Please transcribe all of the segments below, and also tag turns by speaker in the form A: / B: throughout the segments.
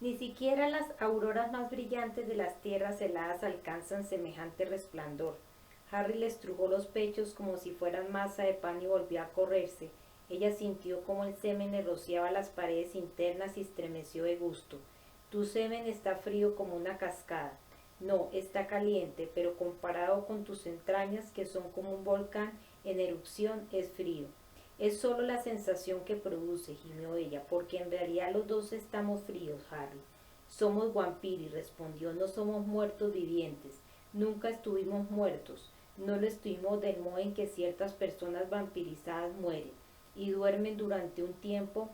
A: Ni siquiera las auroras más brillantes de las tierras heladas alcanzan semejante resplandor. Harry le estrujó los pechos como si fueran masa de pan y volvió a correrse. Ella sintió como el semen le rociaba las paredes internas y estremeció de gusto. Tu semen está frío como una cascada. No, está caliente, pero comparado con tus entrañas, que son como un volcán en erupción, es frío. Es solo la sensación que produce, gimió ella, porque en realidad los dos estamos fríos, Harry. Somos vampiros, respondió, no somos muertos vivientes. Nunca estuvimos muertos. No lo estuvimos del modo en que ciertas personas vampirizadas mueren y duermen durante un tiempo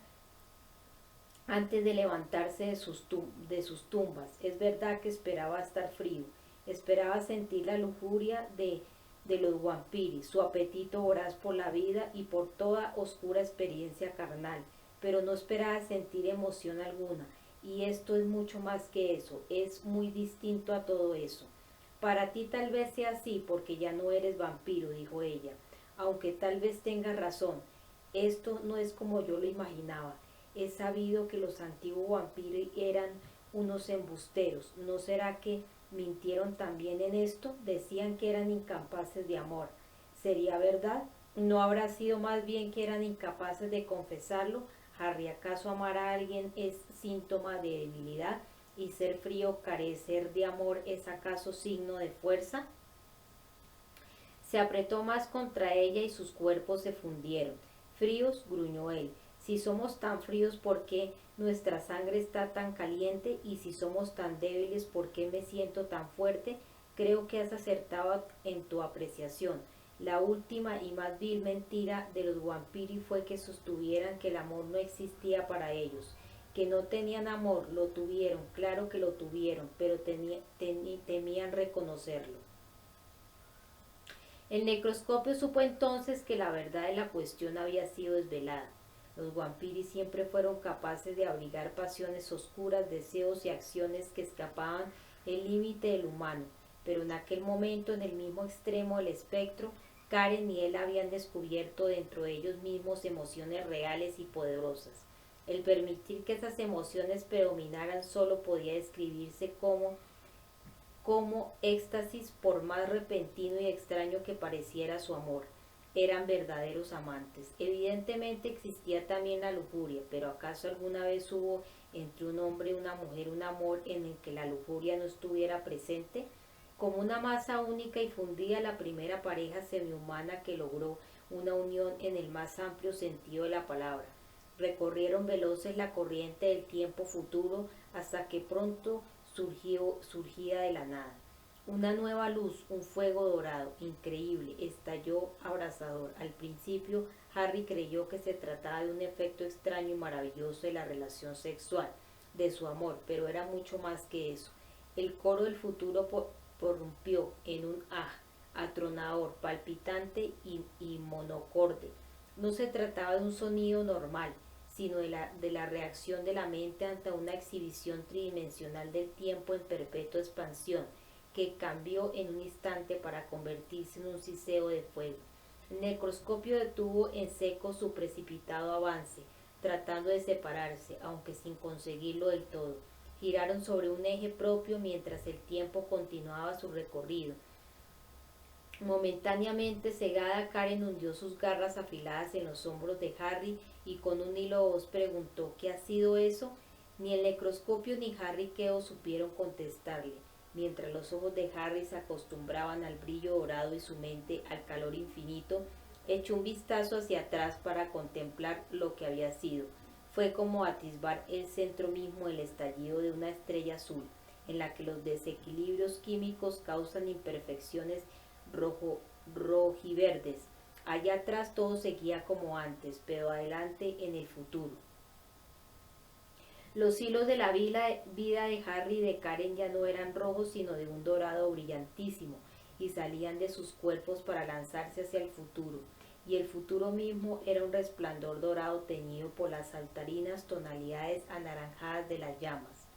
A: antes de levantarse de sus tumbas. Es verdad que esperaba estar frío, esperaba sentir la lujuria de los vampiros, su apetito voraz por la vida y por toda oscura experiencia carnal, pero no esperaba sentir emoción alguna, y esto es mucho más que eso, es muy distinto a todo eso. Para ti tal vez sea así porque ya no eres vampiro, dijo ella, aunque tal vez tengas razón, esto no es como yo lo imaginaba. Es sabido que los antiguos vampiros eran unos embusteros. ¿No será que mintieron también en esto? Decían que eran incapaces de amor. ¿Sería verdad? ¿No habrá sido más bien que eran incapaces de confesarlo? Harry, ¿acaso amar a alguien es síntoma de debilidad? ¿Y ser frío, carecer de amor, es acaso signo de fuerza? Se apretó más contra ella y sus cuerpos se fundieron. Fríos, gruñó él. Si somos tan fríos, ¿por qué nuestra sangre está tan caliente? Y si somos tan débiles, ¿por qué me siento tan fuerte? Creo que has acertado en tu apreciación. La última y más vil mentira de los Vampiri fue que sostuvieran que el amor no existía para ellos, que no tenían amor, lo tuvieron, claro que lo tuvieron, pero temían reconocerlo. El necroscopio supo entonces que la verdad de la cuestión había sido desvelada. Los vampiris siempre fueron capaces de abrigar pasiones oscuras, deseos y acciones que escapaban el límite del humano, pero en aquel momento, en el mismo extremo del espectro, Karen y él habían descubierto dentro de ellos mismos emociones reales y poderosas. El permitir que esas emociones predominaran solo podía describirse como éxtasis, por más repentino y extraño que pareciera su amor. Eran verdaderos amantes. Evidentemente existía también la lujuria, pero ¿acaso alguna vez hubo entre un hombre y una mujer un amor en el que la lujuria no estuviera presente? Como una masa única y fundida, la primera pareja semihumana que logró una unión en el más amplio sentido de la palabra. Recorrieron veloces la corriente del tiempo futuro hasta que pronto surgía de la nada. Una nueva luz, un fuego dorado, increíble, estalló abrasador. Al principio, Harry creyó que se trataba de un efecto extraño y maravilloso de la relación sexual, de su amor, pero era mucho más que eso. El coro del futuro prorrumpió en un atronador, palpitante y monocorde. No se trataba de un sonido normal, sino de la reacción de la mente ante una exhibición tridimensional del tiempo en perpetua expansión, que cambió en un instante para convertirse en un siseo de fuego. El necroscopio detuvo en seco su precipitado avance, tratando de separarse, aunque sin conseguirlo del todo. Giraron sobre un eje propio mientras el tiempo continuaba su recorrido. Momentáneamente cegada, Karen hundió sus garras afiladas en los hombros de Harry y con un hilo de voz preguntó ¿qué ha sido eso? Ni el necroscopio ni Harry Queo supieron contestarle, mientras los ojos de Harry se acostumbraban al brillo dorado y su mente al calor infinito. Echó un vistazo hacia atrás para contemplar lo que había sido. Fue como atisbar el centro mismo del estallido de una estrella azul, en la que los desequilibrios químicos causan imperfecciones rojiverdes. Allá atrás todo seguía como antes, pero adelante en el futuro. Los hilos de la vida de Harry y de Karen ya no eran rojos, sino de un dorado brillantísimo, y salían de sus cuerpos para lanzarse hacia el futuro. Y el futuro mismo era un resplandor dorado teñido por las saltarinas tonalidades anaranjadas de las llamas.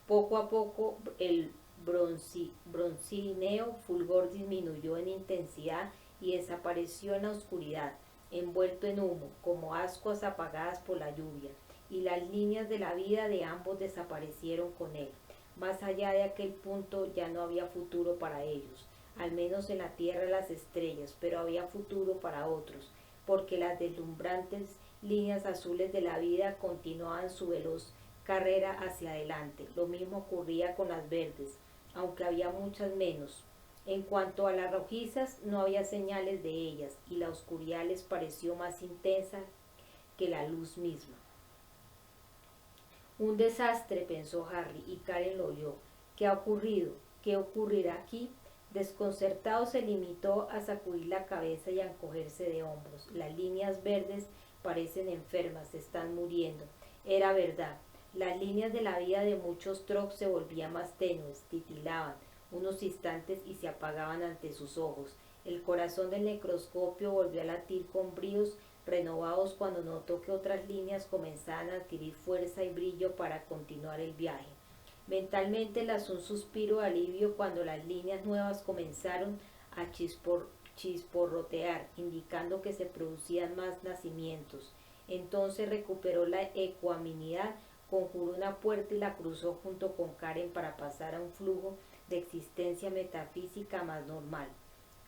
A: Poco a poco el broncíneo fulgor disminuyó en intensidad y desapareció en la oscuridad, envuelto en humo, como ascuas apagadas por la lluvia. y las líneas de la vida de ambos desaparecieron con él. Más allá de aquel punto ya no había futuro para ellos, al menos en la tierra de las estrellas, pero había futuro para otros, porque las deslumbrantes líneas azules de la vida continuaban su veloz carrera hacia adelante. Lo mismo ocurría con las verdes, aunque había muchas menos. En cuanto a las rojizas, no había señales de ellas, y la oscuridad les pareció más intensa que la luz misma. Un desastre, pensó Harry, y Karen lo oyó. ¿Qué ha ocurrido? ¿Qué ocurrirá aquí? Desconcertado se limitó a sacudir la cabeza y a encogerse de hombros. Las líneas verdes parecen enfermas, están muriendo. Era verdad. Las líneas de la vida de muchos Troggs se volvían más tenues, titilaban unos instantes y se apagaban ante sus ojos. El corazón del necroscopio volvió a latir con bríos renovados cuando notó que otras líneas comenzaban a adquirir fuerza y brillo para continuar el viaje. Mentalmente lanzó un suspiro de alivio cuando las líneas nuevas comenzaron a chisporrotear, indicando que se producían más nacimientos. Entonces recuperó la ecuanimidad, conjuró una puerta y la cruzó junto con Karen para pasar a un flujo de existencia metafísica más normal.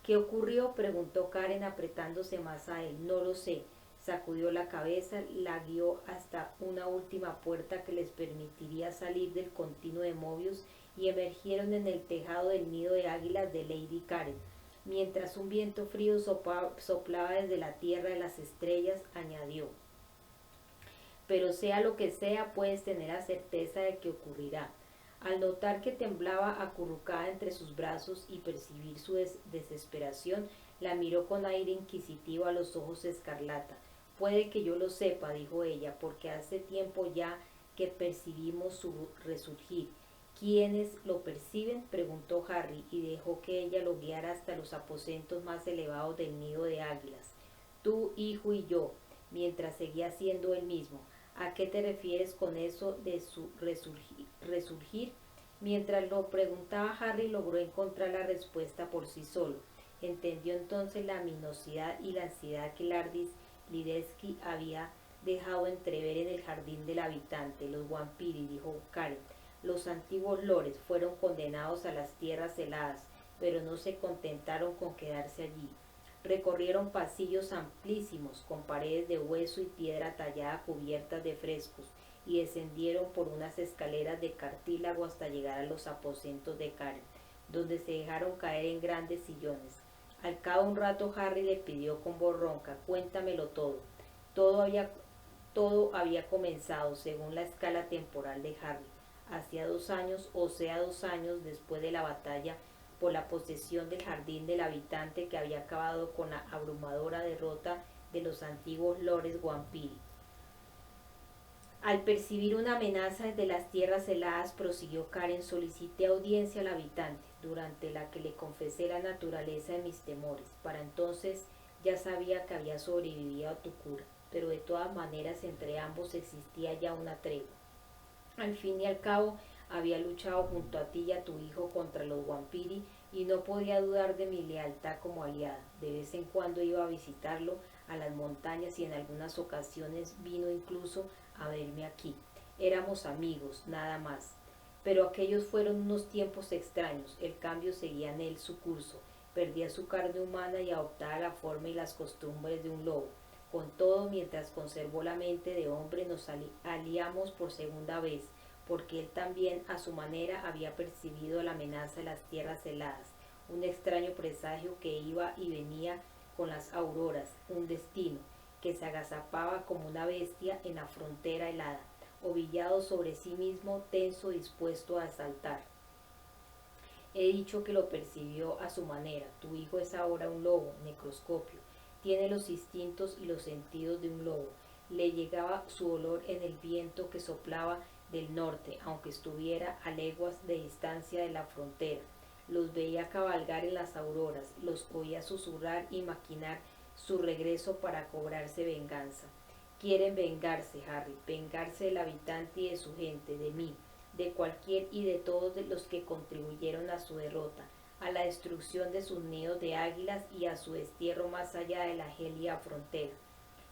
A: ¿Qué ocurrió?, preguntó Karen apretándose más a él. No lo sé. Sacudió la cabeza, la guió hasta una última puerta que les permitiría salir del continuo de Mobius y emergieron en el tejado del nido de águilas de Lady Karen. Mientras un viento frío soplaba desde la tierra de las estrellas, añadió: pero sea lo que sea, puedes tener la certeza de que ocurrirá. Al notar que temblaba acurrucada entre sus brazos y percibir su desesperación, la miró con aire inquisitivo a los ojos escarlata. Puede que yo lo sepa, dijo ella, porque hace tiempo ya que percibimos su resurgir. ¿Quiénes lo perciben?, preguntó Harry, y dejó que ella lo guiara hasta los aposentos más elevados del nido de águilas. Tu hijo y yo, mientras seguía siendo él mismo. ¿A qué te refieres con eso de su resurgir? Mientras lo preguntaba, Harry logró encontrar la respuesta por sí solo. Entendió entonces la minosidad y la ansiedad que Lardis Lideski había dejado entrever en el jardín del habitante. Los Wampiri, dijo Karen, los antiguos lores, fueron condenados a las tierras heladas, pero no se contentaron con quedarse allí. Recorrieron pasillos amplísimos, con paredes de hueso y piedra tallada cubiertas de frescos, y descendieron por unas escaleras de cartílago hasta llegar a los aposentos de Karen, donde se dejaron caer en grandes sillones. Al cabo de un rato Harry le pidió con voz ronca: cuéntamelo todo. Todo había comenzado, según la escala temporal de Harry, hacía 2 años, o sea 2 años después de la batalla por la posesión del jardín del habitante que había acabado con la abrumadora derrota de los antiguos lores Wampiri. Al percibir una amenaza desde las tierras heladas, prosiguió Karen, solicité audiencia al habitante, durante la que le confesé la naturaleza de mis temores. Para entonces ya sabía que había sobrevivido a tu cura, pero de todas maneras entre ambos existía ya una tregua. Al fin y al cabo, había luchado junto a ti y a tu hijo contra los Wampiri y no podía dudar de mi lealtad como aliada. De vez en cuando iba a visitarlo a las montañas y en algunas ocasiones vino incluso a verme aquí. Éramos amigos, nada más. Pero aquellos fueron unos tiempos extraños. El cambio seguía en él su curso. Perdía su carne humana y adoptaba la forma y las costumbres de un lobo. Con todo, mientras conservó la mente de hombre, nos aliamos por segunda vez, porque él también a su manera había percibido la amenaza de las tierras heladas, un extraño presagio que iba y venía con las auroras, un destino que se agazapaba como una bestia en la frontera helada, ovillado sobre sí mismo, tenso, dispuesto a asaltar. He dicho que lo percibió a su manera. Tu hijo es ahora un lobo, necroscopio. Tiene los instintos y los sentidos de un lobo. Le llegaba su olor en el viento que soplaba del norte, aunque estuviera a leguas de distancia de la frontera. Los veía cabalgar en las auroras, los oía susurrar y maquinar su regreso para cobrarse venganza. Quieren vengarse, Harry, vengarse del habitante y de su gente, de mí, de cualquier y de todos los que contribuyeron a su derrota, a la destrucción de sus nidos de águilas y a su destierro más allá de la gélida frontera.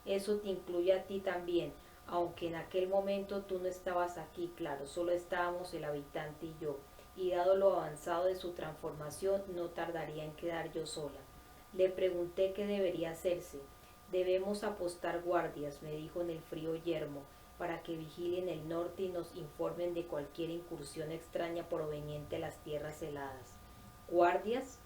A: Eso te incluye a ti también, aunque en aquel momento tú no estabas aquí, claro, solo estábamos el habitante y yo, y dado lo avanzado de su transformación, no tardaría en quedar yo sola. Le pregunté qué debería hacerse. Debemos apostar guardias, me dijo en el frío yermo, para que vigilen el norte y nos informen de cualquier incursión extraña proveniente de las tierras heladas. ¿Guardias?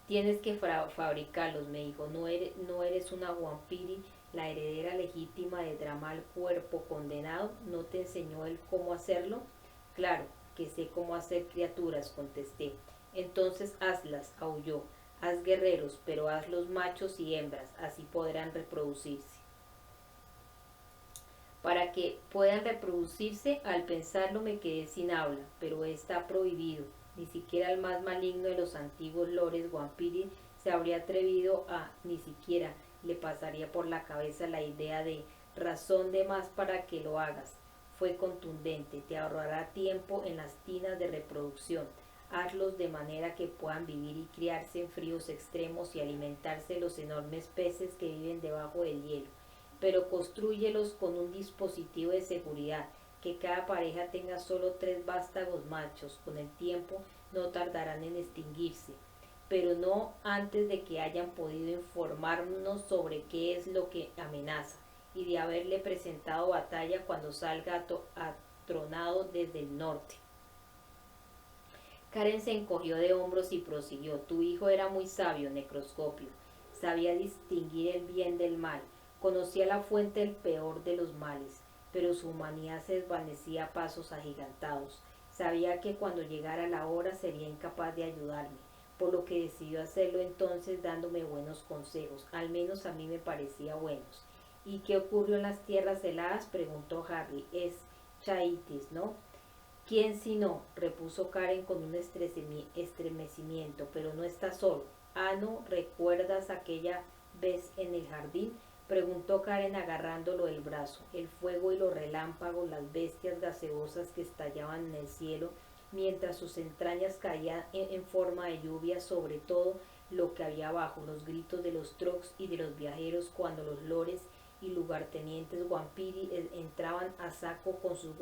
A: Tienes que fabricarlos, me dijo. No eres una Wampiri, la heredera legítima de Dramal Cuerpo Condenado. ¿No te enseñó él cómo hacerlo? Claro, que sé cómo hacer criaturas, contesté. Entonces hazlas, aulló. Haz guerreros, pero hazlos machos y hembras, así podrán reproducirse. Para que puedan reproducirse, al pensarlo me quedé sin habla, pero está prohibido. Ni siquiera el más maligno de los antiguos lores Wampiri se habría atrevido a, ni siquiera le pasaría por la cabeza la idea de razón de más para que lo hagas. Fue contundente, te ahorrará tiempo en las tinas de reproducción. Hazlos de manera que puedan vivir y criarse en fríos extremos y alimentarse de los enormes peces que viven debajo del hielo, pero constrúyelos con un dispositivo de seguridad, que cada pareja tenga solo 3 vástagos machos. Con el tiempo no tardarán en extinguirse, pero no antes de que hayan podido informarnos sobre qué es lo que amenaza y de haberle presentado batalla cuando salga atronado desde el norte. Karen se encogió de hombros y prosiguió. Tu hijo era muy sabio, Necroscopio. Sabía distinguir el bien del mal. Conocía la fuente del peor de los males, pero su humanidad se desvanecía a pasos agigantados. Sabía que cuando llegara la hora sería incapaz de ayudarme, por lo que decidió hacerlo entonces dándome buenos consejos, al menos a mí me parecía buenos. ¿Y qué ocurrió en las tierras heladas?, preguntó Harry. Es Chaitis, ¿no? ¿Quién si no?, repuso Karen con un estremecimiento, pero no está solo. Ah, no, ¿recuerdas aquella vez en el jardín?, preguntó Karen agarrándolo del brazo. El fuego y los relámpagos, las bestias gaseosas que estallaban en el cielo, mientras sus entrañas caían en forma de lluvia sobre todo lo que había abajo, los gritos de los trocs y de los viajeros cuando los lores y lugartenientes Wampiri entraban a saco con sus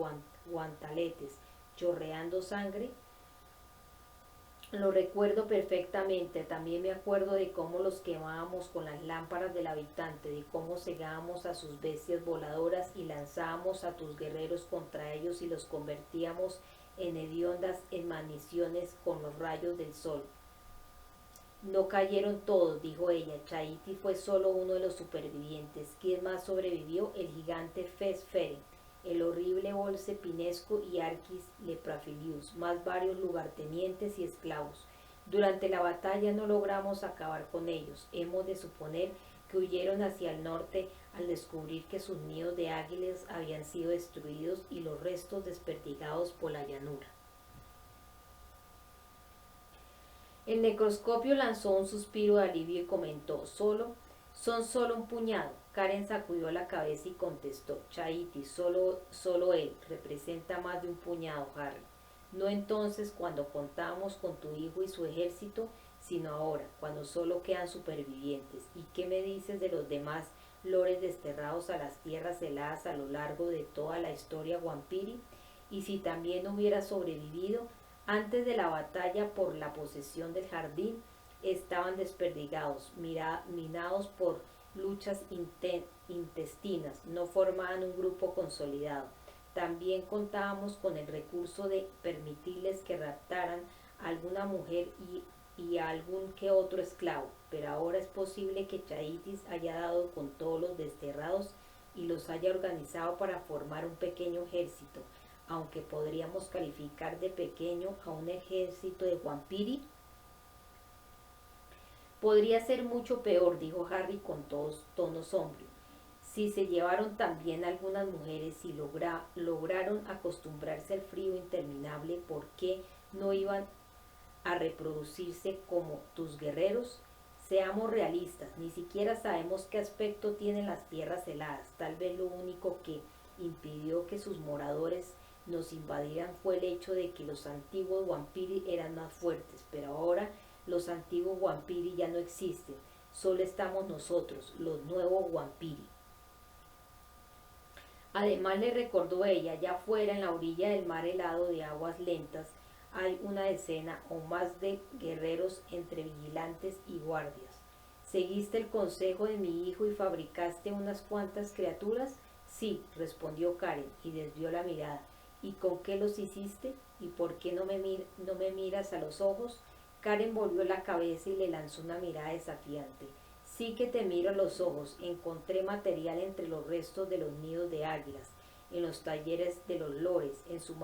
A: guantaletes, chorreando sangre. Lo recuerdo perfectamente. También me acuerdo de cómo los quemábamos con las lámparas del habitante, de cómo cegábamos a sus bestias voladoras y lanzábamos a tus guerreros contra ellos y los convertíamos en hediondas emanaciones con los rayos del sol. No cayeron todos, dijo ella. Chaiti fue solo uno de los supervivientes. ¿Quién más sobrevivió? El gigante Fesferen, el horrible Bolse Pinesco y Arquis Leprafilius, más varios lugartenientes y esclavos. Durante la batalla no logramos acabar con ellos. Hemos de suponer que huyeron hacia el norte al descubrir que sus nidos de águilas habían sido destruidos y los restos desperdigados por la llanura. El Necroscopio lanzó un suspiro de alivio y comentó, son solo un puñado. Karen sacudió la cabeza y contestó, Chaiti, solo él, representa más de un puñado, Harry. No entonces cuando contamos con tu hijo y su ejército, sino ahora, cuando solo quedan supervivientes. ¿Y qué me dices de los demás lores desterrados a las tierras heladas a lo largo de toda la historia Wampiri? Y si también hubiera sobrevivido, antes de la batalla por la posesión del jardín, estaban desperdigados, minados por luchas intestinas, no formaban un grupo consolidado. También contábamos con el recurso de permitirles que raptaran a alguna mujer y a algún que otro esclavo, pero ahora es posible que Chaitis haya dado con todos los desterrados y los haya organizado para formar un pequeño ejército, aunque podríamos calificar de pequeño a un ejército de Wampiri. Podría ser mucho peor, dijo Harry con tono sombrío. Si se llevaron también algunas mujeres y lograron acostumbrarse al frío interminable, ¿por qué no iban a reproducirse como tus guerreros? Seamos realistas, ni siquiera sabemos qué aspecto tienen las tierras heladas. Tal vez lo único que impidió que sus moradores nos invadieran fue el hecho de que los antiguos Wampiri eran más fuertes, pero ahora los antiguos Wampiri ya no existen, solo estamos nosotros, los nuevos Wampiri. Además le recordó ella, allá afuera en la orilla del mar helado de aguas lentas, hay una decena o más de guerreros entre vigilantes y guardias. ¿Seguiste el consejo de mi hijo y fabricaste unas cuantas criaturas? Sí, respondió Karen y desvió la mirada. ¿Y con qué los hiciste? ¿Y por qué no me miras a los ojos? Karen volvió la cabeza y le lanzó una mirada desafiante. Sí que te miro a los ojos. Encontré material entre los restos de los nidos de águilas, en los talleres de los lores. En su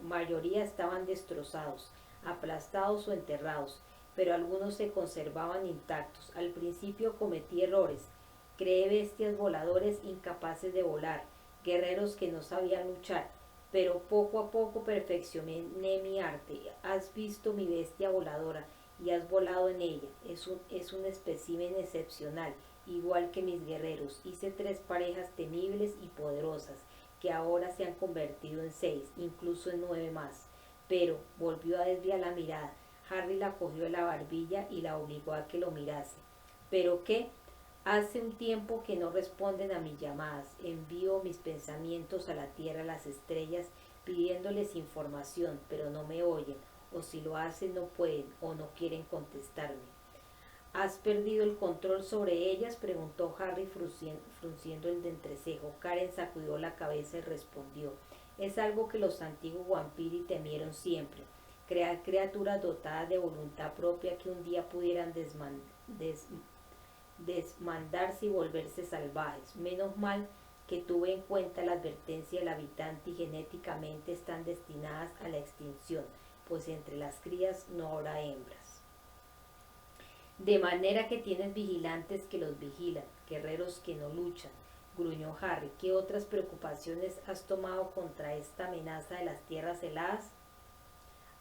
A: mayoría estaban destrozados, aplastados o enterrados, pero algunos se conservaban intactos. Al principio cometí errores. Creé bestias voladores incapaces de volar, guerreros que no sabían luchar, pero poco a poco perfeccioné mi arte. Has visto mi bestia voladora y has volado en ella. Es un espécimen excepcional, igual que mis guerreros. Hice 3 parejas temibles y poderosas, que ahora se han convertido en 6, incluso en 9 más. Pero volvió a desviar la mirada. Harry la cogió de la barbilla y la obligó a que lo mirase. ¿Pero qué? Hace un tiempo que no responden a mis llamadas. Envío mis pensamientos a la tierra, a las estrellas, pidiéndoles información, pero no me oyen, o si lo hacen no pueden o no quieren contestarme. ¿Has perdido el control sobre ellas?, preguntó Harry frunciendo el entrecejo. Karen sacudió la cabeza y respondió: es algo que los antiguos Vampiri temieron siempre, crear criaturas dotadas de voluntad propia que un día pudieran desmandarse y volverse salvajes. Menos mal que tuve en cuenta la advertencia del habitante y genéticamente están destinadas a la extinción, pues entre las crías no habrá hembras. De manera que tienes vigilantes que los vigilan, guerreros que no luchan, gruñó Harry. ¿Qué otras preocupaciones has tomado contra esta amenaza de las tierras heladas?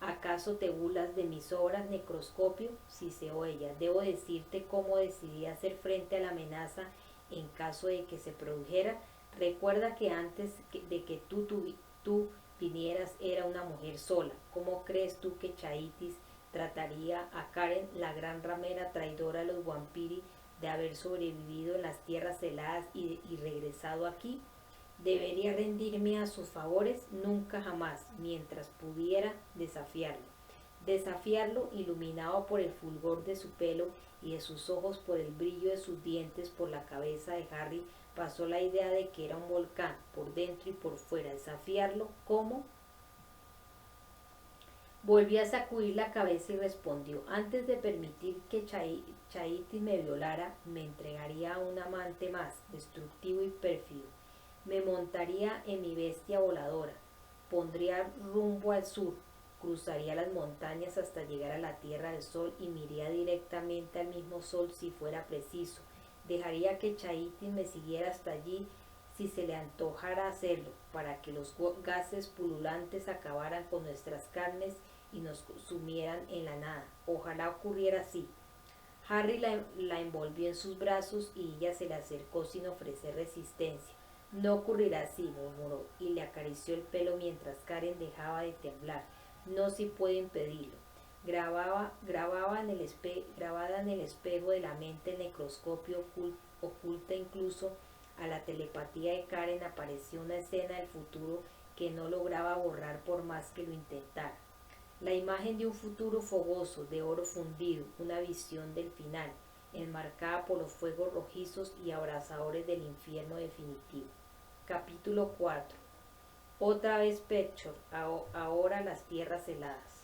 A: ¿Acaso te burlas de mis obras, Necroscopio? Ciseó ella. Debo decirte cómo decidí hacer frente a la amenaza en caso de que se produjera. Recuerda que antes de que tú vinieras era una mujer sola. ¿Cómo crees tú que Chaitis trataría a Karen, la gran ramera traidora de los Vampiri, de haber sobrevivido en las tierras heladas y regresado aquí? ¿Debería rendirme a sus favores? Nunca jamás, mientras pudiera desafiarlo, iluminado por el fulgor de su pelo y de sus ojos, por el brillo de sus dientes, por la cabeza de Harry pasó la idea de que era un volcán, por dentro y por fuera. ¿Desafiarlo? ¿Cómo? Volvió a sacudir la cabeza y respondió: antes de permitir que Chaitis me violara, me entregaría a un amante más, destructivo y pérfido. Me montaría en mi bestia voladora, pondría rumbo al sur, cruzaría las montañas hasta llegar a la Tierra del Sol y miraría directamente al mismo Sol si fuera preciso. Dejaría que Chaitis me siguiera hasta allí si se le antojara hacerlo, para que los gases pululantes acabaran con nuestras carnes y nos sumieran en la nada. Ojalá ocurriera así. Harry la envolvió en sus brazos y ella se le acercó sin ofrecer resistencia. No ocurrirá así, murmuró, y le acarició el pelo mientras Karen dejaba de temblar. No, si puede impedirlo. Grabada en el espejo de la mente, el necroscopio oculta incluso a la telepatía de Karen, apareció una escena del futuro que no lograba borrar por más que lo intentara. La imagen de un futuro fogoso, de oro fundido, una visión del final, enmarcada por los fuegos rojizos y abrasadores del infierno definitivo. Capítulo 4. Otra vez Petchor, ahora las tierras heladas.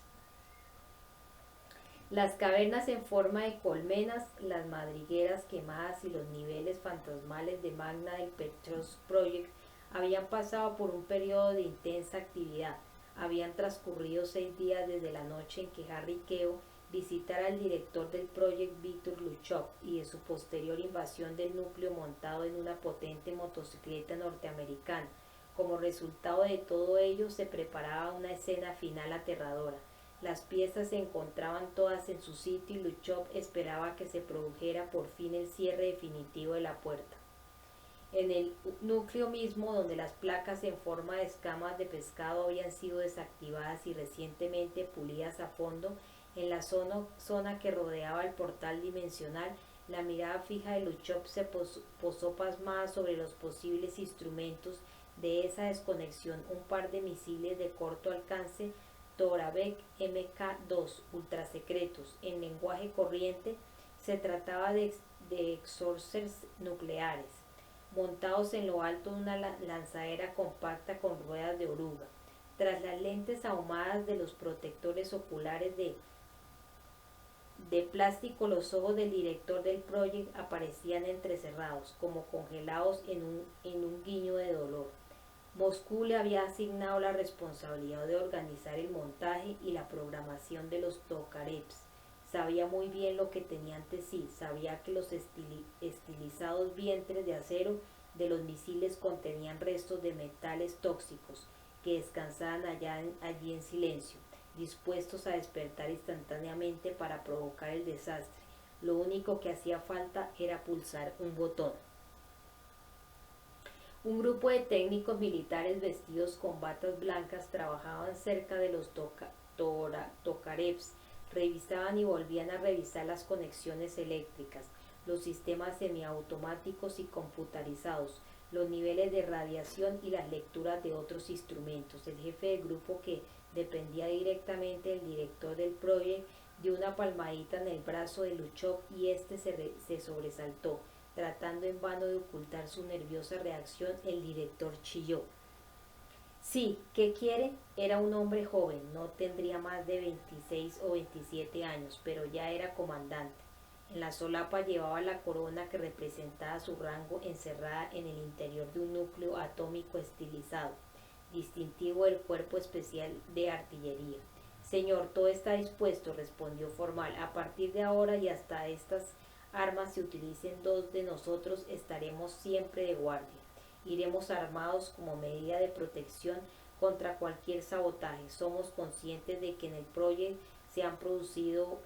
A: Las cavernas en forma de colmenas, las madrigueras quemadas y los niveles fantasmales de magma del Petros Project habían pasado por un periodo de intensa actividad. Habían transcurrido 6 días desde la noche en que Harry Queo visitara al director del Project, Víctor Luchov, y de su posterior invasión del núcleo montado en una potente motocicleta norteamericana. Como resultado de todo ello, se preparaba una escena final aterradora. Las piezas se encontraban todas en su sitio y Luchov esperaba que se produjera por fin el cierre definitivo de la puerta. En el núcleo mismo, donde las placas en forma de escamas de pescado habían sido desactivadas y recientemente pulidas a fondo, en la zona que rodeaba el portal dimensional, la mirada fija de Luchov se posó pasmada sobre los posibles instrumentos de esa desconexión un par de misiles de corto alcance Toravec Mk-2 ultrasecretos. En lenguaje corriente, se trataba de exocers nucleares, montados en lo alto de una lanzadera compacta con ruedas de oruga. Tras las lentes ahumadas de los protectores oculares de plástico, los ojos del director del proyecto aparecían entrecerrados, como congelados en un guiño de dolor. Moscú le había asignado la responsabilidad de organizar el montaje y la programación de los Tokarevs. Sabía muy bien lo que tenía ante sí, sabía que los estilizados vientres de acero de los misiles contenían restos de metales tóxicos que descansaban allí en silencio, dispuestos a despertar instantáneamente para provocar el desastre. Lo único que hacía falta era pulsar un botón. Un grupo de técnicos militares vestidos con batas blancas trabajaban cerca de los Tokarevs, revisaban y volvían a revisar las conexiones eléctricas, los sistemas semiautomáticos y computarizados, los niveles de radiación y las lecturas de otros instrumentos. El jefe del grupo, que dependía directamente del director del proyecto, dio una palmadita en el brazo de Luchov y éste se sobresaltó. Tratando en vano de ocultar su nerviosa reacción, el director chilló. Sí, ¿qué quiere? Era un hombre joven, no tendría más de 26 o 27 años, pero ya era comandante. En la solapa llevaba la corona que representaba su rango encerrada en el interior de un núcleo atómico estilizado, distintivo del Cuerpo Especial de Artillería. Señor, todo está dispuesto, respondió formal. A partir de ahora y hasta estas armas se utilicen dos de nosotros, estaremos siempre de guardia. Iremos armados como medida de protección contra cualquier sabotaje. Somos conscientes de que en el proyecto se han producido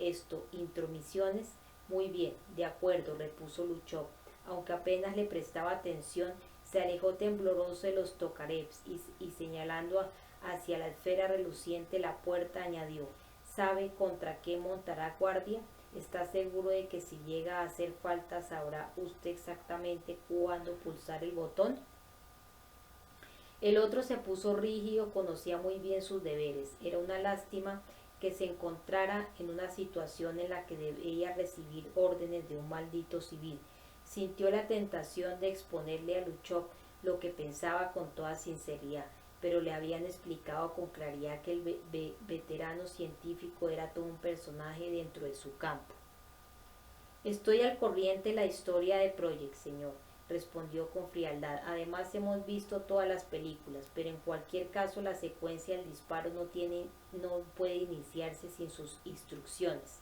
A: intromisiones. Muy bien, de acuerdo, repuso Luchov. Aunque apenas le prestaba atención, se alejó tembloroso de los Tokarevs y señalando hacia la esfera reluciente la puerta añadió: ¿sabe contra qué montará guardia? ¿Está seguro de que si llega a hacer falta sabrá usted exactamente cuándo pulsar el botón? El otro se puso rígido, conocía muy bien sus deberes. Era una lástima que se encontrara en una situación en la que debía recibir órdenes de un maldito civil. Sintió la tentación de exponerle a Luchov lo que pensaba con toda sinceridad, pero le habían explicado con claridad que el veterano científico era todo un personaje dentro de su campo. Estoy al corriente de la historia de Project, señor, respondió con frialdad. Además hemos visto todas las películas, pero en cualquier caso la secuencia del disparo no puede iniciarse sin sus instrucciones.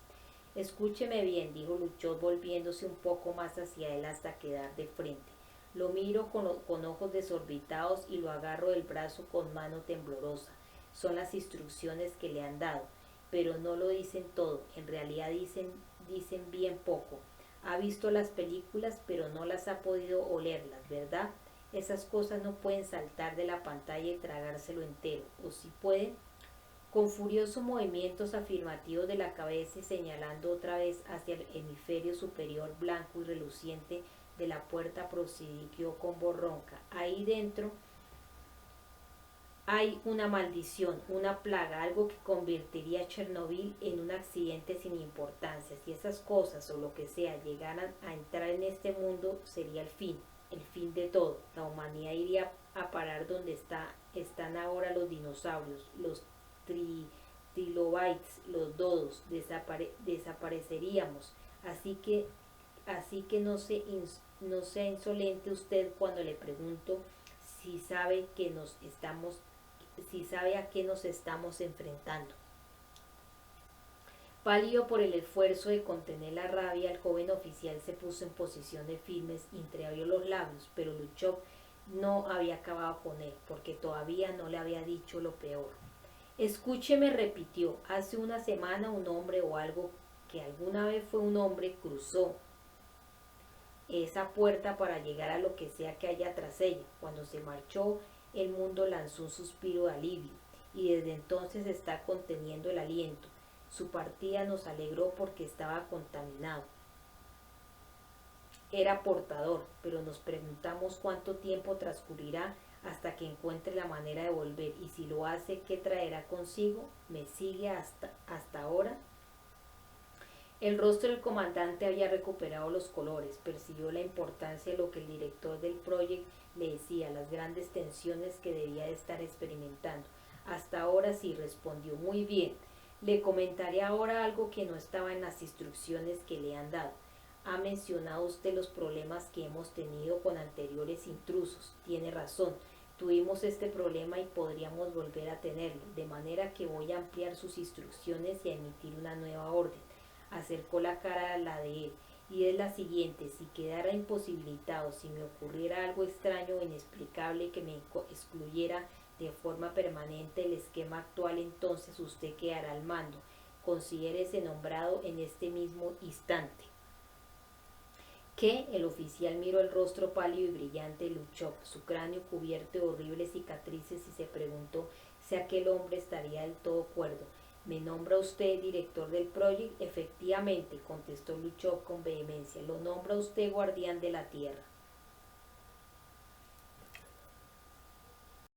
A: Escúcheme bien, dijo Luchov volviéndose un poco más hacia él hasta quedar de frente. Lo miro con ojos desorbitados y lo agarro del brazo con mano temblorosa. Son las instrucciones que le han dado, pero no lo dicen todo. En realidad dicen bien poco. Ha visto las películas, pero no las ha podido olerlas, ¿verdad? Esas cosas no pueden saltar de la pantalla y tragárselo entero, o si pueden. Con furiosos movimientos afirmativos de la cabeza y señalando otra vez hacia el hemisferio superior blanco y reluciente de la puerta, prosiguió con voz ronca: ahí dentro hay una maldición, una plaga, algo que convertiría a Chernobyl en un accidente sin importancia. Si esas cosas o lo que sea llegaran a entrar en este mundo, sería el fin de todo. La humanidad iría a parar donde están ahora los dinosaurios, los trilobites, los dodos. Desapareceríamos. Así que no sea insolente usted cuando le pregunto si sabe a qué nos estamos enfrentando. Pálido por el esfuerzo de contener la rabia, el joven oficial se puso en posiciones firmes y entreabrió los labios, pero Luchov no había acabado con él, porque todavía no le había dicho lo peor. Escúcheme, repitió, hace una semana un hombre o algo que alguna vez fue un hombre cruzó esa puerta para llegar a lo que sea que haya tras ella. Cuando se marchó, el mundo lanzó un suspiro de alivio y desde entonces está conteniendo el aliento. Su partida nos alegró porque estaba contaminado. Era portador, pero nos preguntamos cuánto tiempo transcurrirá hasta que encuentre la manera de volver, y si lo hace, ¿qué traerá consigo? ¿Me sigue hasta ahora? El rostro del comandante había recuperado los colores, percibió la importancia de lo que el director del proyecto le decía, las grandes tensiones que debía de estar experimentando. Hasta ahora sí, respondió. Muy bien. Le comentaré ahora algo que no estaba en las instrucciones que le han dado. Ha mencionado usted los problemas que hemos tenido con anteriores intrusos. Tiene razón. Tuvimos este problema y podríamos volver a tenerlo, de manera que voy a ampliar sus instrucciones y a emitir una nueva orden. Acercó la cara a la de él, y es la siguiente: si quedara imposibilitado, si me ocurriera algo extraño o inexplicable que me excluyera de forma permanente el esquema actual, entonces usted quedará al mando. Considérese nombrado en este mismo instante. ¿Qué? El oficial miró el rostro pálido y brillante de Luchov, su cráneo cubierto de horribles cicatrices, y se preguntó si aquel hombre estaría del todo cuerdo. ¿Me nombra usted director del proyecto? Efectivamente, contestó Luchov con vehemencia. Lo nombra usted guardián de la tierra.